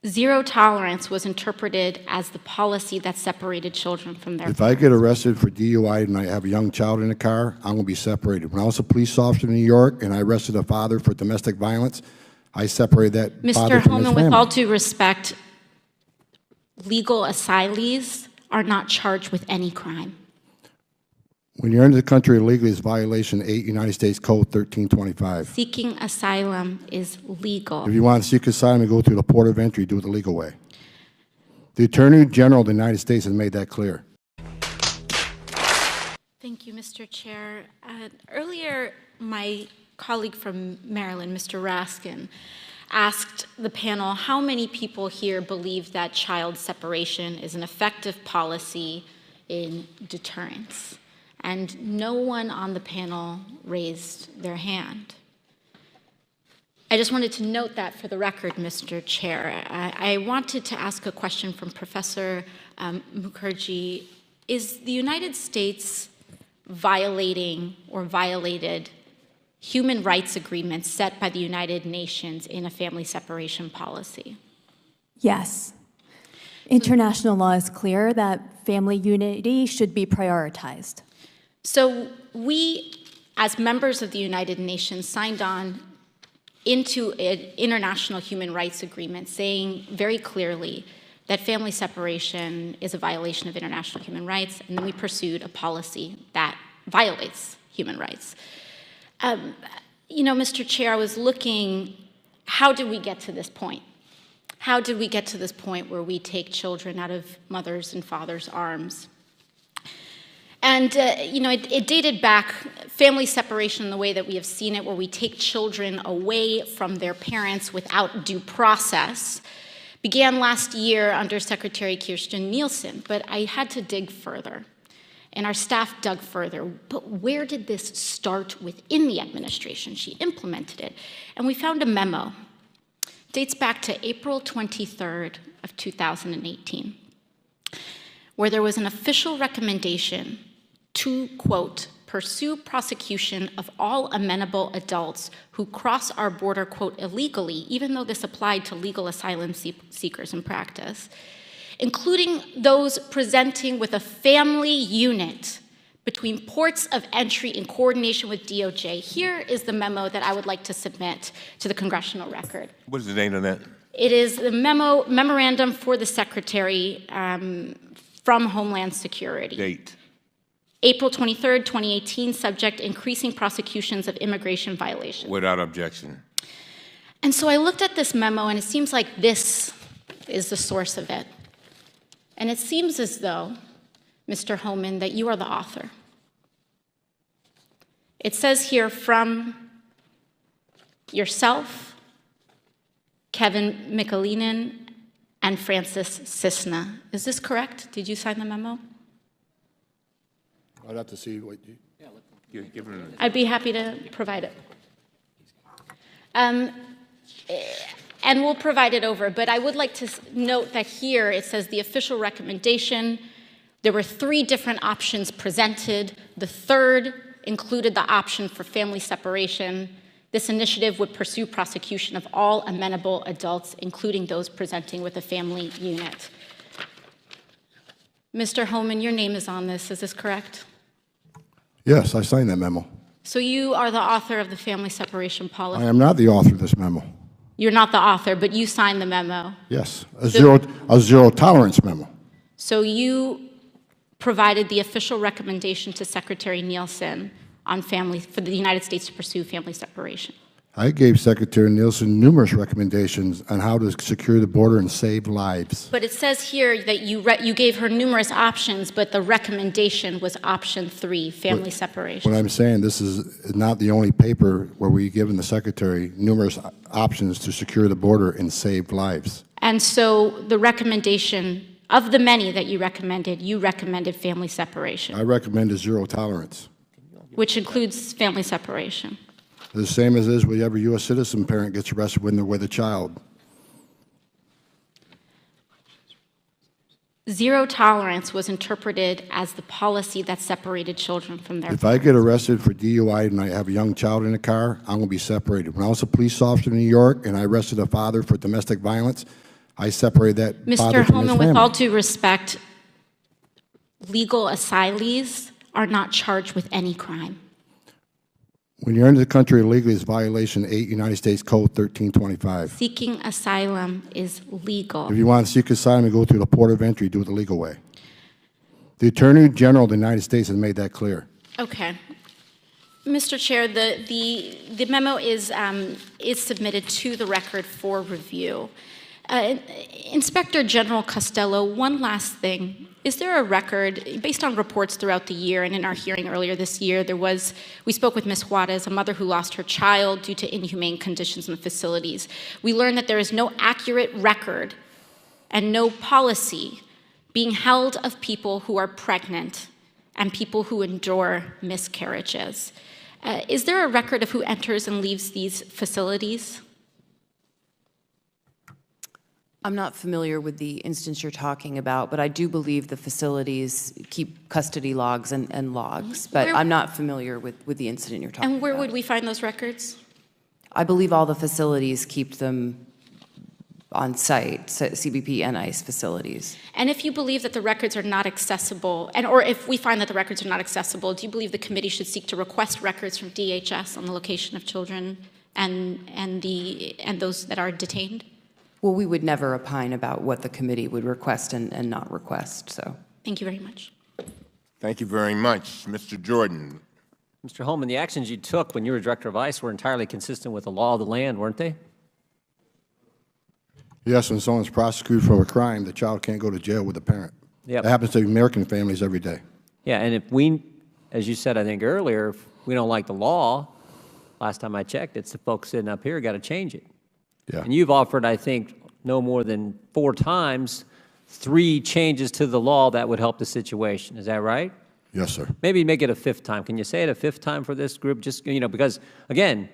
Zero tolerance was interpreted as the policy that separated children from their If I get arrested for DUI and I have a young child in the car, I'm going to be separated. When I was a police officer in New York and I arrested a father for domestic violence, I separated that father Mr. from his Holman, family. with all due respect, legal asylees are not charged with any crime. When you're into the country illegally, it's violation 8 United States Code 1325. Seeking asylum is legal. If you want to seek asylum, you go through the port of entry, do it the legal way. The Attorney General of the United States has made that clear. Thank you, Mr. Chair. Earlier, my colleague from Maryland, Mr. Raskin, asked the panel how many people here believe that child separation is an effective policy in deterrence. And no one on the panel raised their hand. I just wanted to note that for the record, Mr. Chair. I wanted to ask a question from Professor Mukherjee. Is the United States violating or violated human rights agreements set by the United Nations in a family separation policy? Yes. International law is clear that family unity should be prioritized. So we, as members of the United Nations, signed on into an international human rights agreement saying very clearly that family separation is a violation of international human rights, and then we pursued a policy that violates human rights. You know, Mr. Chair, I was looking, how did we get to this point? How did we get to this point where we take children out of mothers' and fathers' arms? And, you know, it dated back, family separation in the way that we have seen it, where we take children away from their parents without due process, began last year under Secretary Kirstjen Nielsen, but I had to dig further. And our staff dug further. But where did this start within the administration? She implemented it. And we found a memo. It dates back to April 23rd of 2018, where there was an official recommendation to, quote, pursue prosecution of all amenable adults who cross our border, quote, illegally, even though this applied to legal asylum seekers in practice, including those presenting with a family unit between ports of entry in coordination with DOJ. Here is the memo that I would like to submit to the congressional record. What is the name of that? It is the memorandum for the Secretary from Homeland Security. Date. April 23rd, 2018, subject increasing prosecutions of immigration violations. Without objection. And so I looked at this memo, and it seems like this is the source of it. And it seems as though, Mr. Homan, that you are the author. It says here from yourself, Kevin Michalinen, and Francis Cisna. Is this correct? Did you sign the memo? I'd have to see what you... Give her I'd be happy to provide it. And we'll provide it over, but I would like to note that here it says the official recommendation. There were 3 different options presented. The third included the option for family separation. This initiative would pursue prosecution of all amenable adults, including those presenting with a family unit. Mr. Homan, your name is on this. Is this correct? Yes, I signed that memo. So you are the author of the family separation policy. I am not the author of this memo. You're not the author, but you signed the memo. Yes, a zero tolerance memo. So you provided the official recommendation to Secretary Nielsen on for the United States to pursue family separation. I gave Secretary Nielsen numerous recommendations on how to secure the border and save lives. But it says here that you gave her numerous options, but the recommendation was option 3, family separation. What I'm saying, this is not the only paper where we've given the Secretary numerous options to secure the border and save lives. And so the recommendation, of the many that you recommended family separation. I recommended zero tolerance. Which includes family separation. The same as is with every U.S. citizen parent gets arrested when they're with a child. Zero tolerance was interpreted as the policy that separated children from their If I get arrested for DUI and I have a young child in the car, I'm going to be separated. When I was a police officer in New York and I arrested a father for domestic violence, I separated that father Mr. from his Holman, with family. all due respect, legal asylees are not charged with any crime. When you're into the country illegally, it's violation 8 United States Code 1325. Seeking asylum is legal. If you want to seek asylum and go through the port of entry, do it the legal way. The Attorney General of the United States has made that clear. Okay. Mr. Chair, the memo is submitted to the record for review. Inspector General Costello, one last thing. Is there a record, based on reports throughout the year, and in our hearing earlier this year, we spoke with Ms. Juarez, a mother who lost her child due to inhumane conditions in the facilities. We learned that there is no accurate record and no policy being held of people who are pregnant and people who endure miscarriages. Is there a record of who enters and leaves these facilities? I'm not familiar with the instance you're talking about, but I do believe the facilities keep custody logs and logs, but I'm not familiar with the incident you're talking about. And where would we find those records? I believe all the facilities keep them on site, CBP and ICE facilities. And if you believe that the records are not accessible, or if we find that the records are not accessible, do you believe the committee should seek to request records from DHS on the location of children and those that are detained? Well, we would never opine about what the committee would request and not request, so. Thank you very much. Thank you very much. Mr. Jordan. Mr. Holman, the actions you took when you were director of ICE were entirely consistent with the law of the land, weren't they? Yes, when someone's prosecuted for a crime, the child can't go to jail with the parent. Yep. That happens to American families every day. Yeah, and if we, as you said, I think earlier, if we don't like the law, last time I checked, it's the folks sitting up here got to change it. Yeah. And you've offered, I think, no more than 4 times, 3 changes to the law that would help the situation. Is that right? Yes, sir. Maybe make it a 5th time. Can you say it a 5th time for this group? Just, because, again,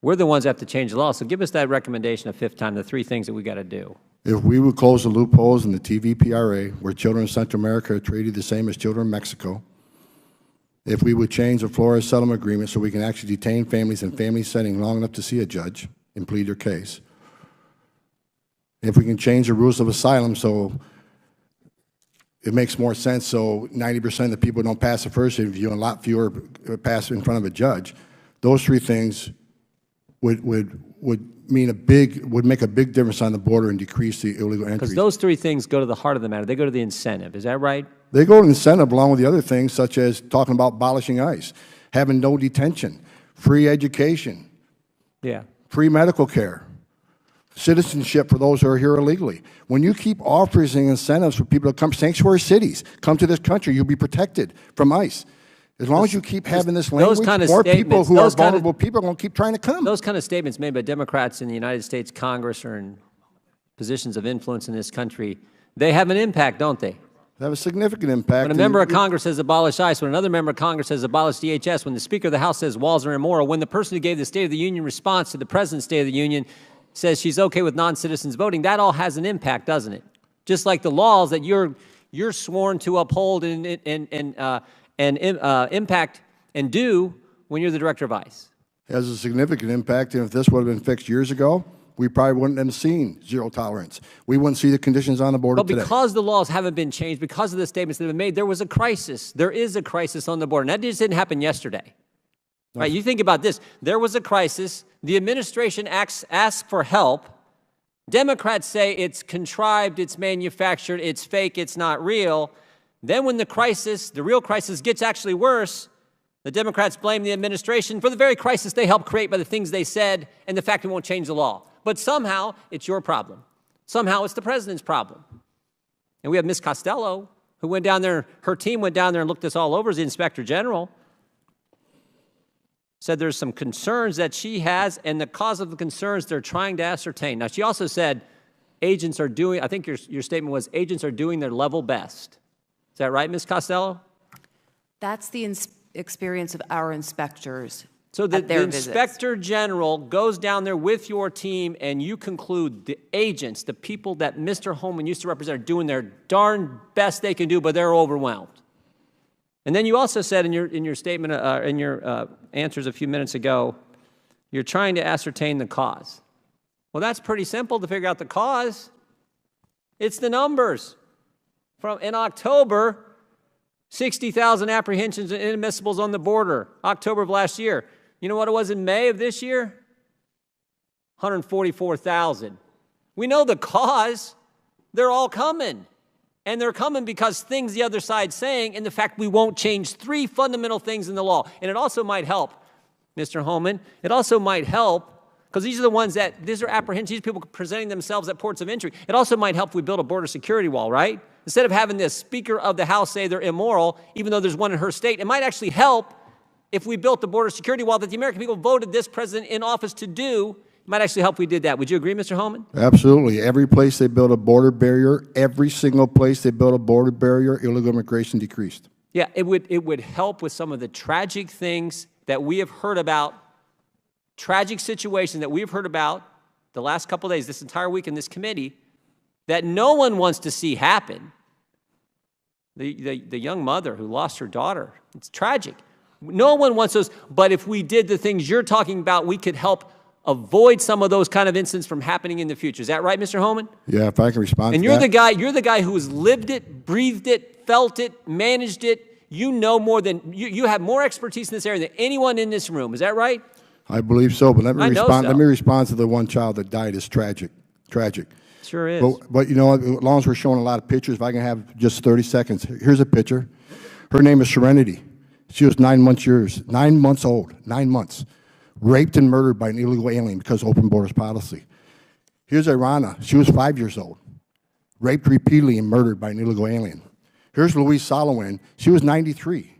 we're the ones that have to change the law. So give us that recommendation a 5th time, the 3 things that we got to do. If we would close the loopholes in the TVPRA, where children in Central America are treated the same as children in Mexico, if we would change the Flores settlement agreement so we can actually detain families in family setting long enough to see a judge and plead their case, if we can change the rules of asylum so it makes more sense so 90% of the people don't pass the first interview and a lot fewer pass in front of a judge, those 3 things would make a big difference on the border and decrease the illegal entry. Because those 3 things go to the heart of the matter. They go to the incentive. Is that right? They go to incentive along with the other things, such as talking about abolishing ICE, having no detention, free education, Yeah. free medical care, citizenship for those who are here illegally. When you keep offering incentives for people to come, sanctuary cities, come to this country, you'll be protected from ICE. As long as you keep having this language, more people who are vulnerable people are going to keep trying to come. Those kind of statements made by Democrats in the United States Congress or in positions of influence in this country, they have an impact, don't they? They have a significant impact. When a member of Congress says abolish ICE, when another member of Congress says abolish DHS, when the Speaker of the House says walls are immoral, when the person who gave the State of the Union response to the President's State of the Union says she's okay with non-citizens voting, that all has an impact, doesn't it? Just like the laws that you're sworn to uphold and impact and do when you're the director of ICE. It has a significant impact, and if this would have been fixed years ago, we probably wouldn't have seen zero tolerance. We wouldn't see the conditions on the border today. But because the laws haven't been changed, because of the statements that have been made, there was a crisis. There is a crisis on the border. And that just didn't happen yesterday. Right? You think about this. There was a crisis. The administration asks for help. Democrats say it's contrived, it's manufactured, it's fake, it's not real. Then when the crisis, the real crisis, gets actually worse, the Democrats blame the administration for the very crisis they helped create by the things they said and the fact we won't change the law. But somehow, it's your problem. Somehow, it's the president's problem. And we have Ms. Costello, who went down there, her team went down there and looked this all over as the Inspector General, said there's some concerns that she has, and the cause of the concerns they're trying to ascertain. Now, she also said agents are doing, I think your statement was, agents are doing their level best. Is that right, Ms. Costello? That's the experience of our inspectors. So the Inspector General goes down there with your team, and you conclude the agents, the people that Mr. Holman used to represent, are doing their darn best they can do, but they're overwhelmed. And then you also said in your statement, in your answers a few minutes ago, you're trying to ascertain the cause. Well, that's pretty simple to figure out the cause. It's the numbers. In October, 60,000 apprehensions and inadmissibles on the border, October of last year. You know what it was in May of this year? 144,000. We know the cause. They're all coming. And they're coming because things the other side's saying and the fact we won't change 3 fundamental things in the law. And it also might help, Mr. Holman, it also might help, because these are the ones that, these are apprehensions, these people presenting themselves at ports of entry. It also might help if we build a border security wall, right? Instead of having the Speaker of the House say they're immoral, even though there's one in her state, it might actually help if we built the border security wall that the American people voted this president in office to do. It might actually help if we did that. Would you agree, Mr. Holman? Absolutely. Every place they built a border barrier, every single place they built a border barrier, illegal immigration decreased. Yeah, it would help with some of the tragic things that we have heard about, tragic situations that we've heard about the last couple of days, this entire week in this committee, that no one wants to see happen. The young mother who lost her daughter, it's tragic. No one wants those, but if we did the things you're talking about, we could help avoid some of those kind of incidents from happening in the future. Is that right, Mr. Holman? Yeah, if I can respond and to you're that. you're the guy who has lived it, breathed it, felt it, managed it. You know more than, you have more expertise in this area than anyone in this room. Is that right? I believe so, but let me respond. so. Let me respond to the one child that died. It's tragic, tragic. Sure is. But you know, as long as we're showing a lot of pictures, if I can have just 30 seconds. Here's a picture. Her name is Serenity. She was 9 months old, 9 months, raped and murdered by an illegal alien because of open borders policy. Here's Irana. She was 5 years old, raped repeatedly and murdered by an illegal alien. Here's Louise Solowin. She was 93,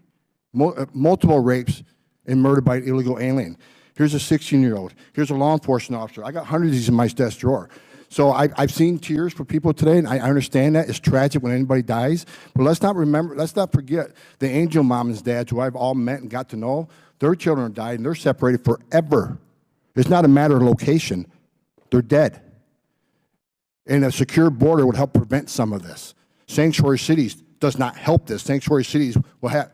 multiple rapes and murdered by an illegal alien. Here's a 16-year-old. Here's a law enforcement officer. I got hundreds of these in my desk drawer. So I've seen tears for people today, and I understand that. It's tragic when anybody dies. But let's not forget the angel moms and dads who I've all met and got to know. Their children died, and they're separated forever. It's not a matter of location. They're dead. And a secure border would help prevent some of this. Sanctuary cities does not help this. Sanctuary cities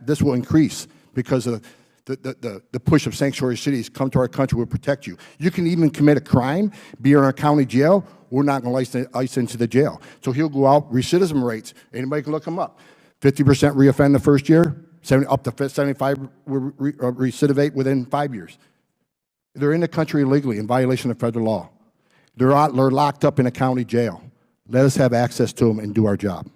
this will increase because of the push of sanctuary cities. Come to our country, we'll protect you. You can even commit a crime, be in our county jail. We're not going to ice into the jail. So he'll go out, recidivism rates, anybody can look them up. 50% reoffend the first year, up to 75 recidivate within 5 years. They're in the country illegally in violation of federal law. They're locked up in a county jail. Let us have access to them and do our job.